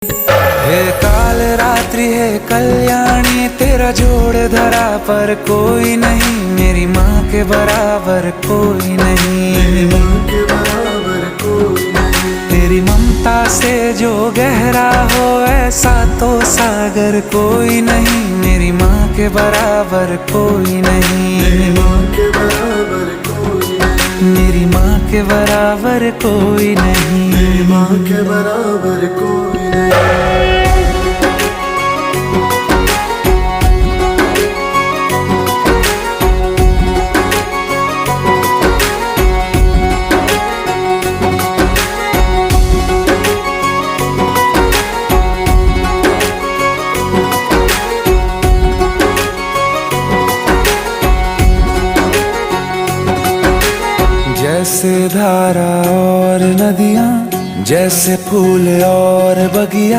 हे काल रात्रि है कल्याणी, तेरा जोड़ धरा पर कोई नहीं, मेरी माँ के बराबर कोई नहीं, तेरी ममता से जो गहरा हो ऐसा तो सागर कोई नहीं, मेरी माँ के बराबर कोई नहीं, मेरी माँ के बराबर कोई नहीं, मेरी माँ के बराबर कोई नहीं, मेरी माँ के बराबर कोई नहीं। जैसे धारा और नदियाँ, जैसे फूल और बगिया,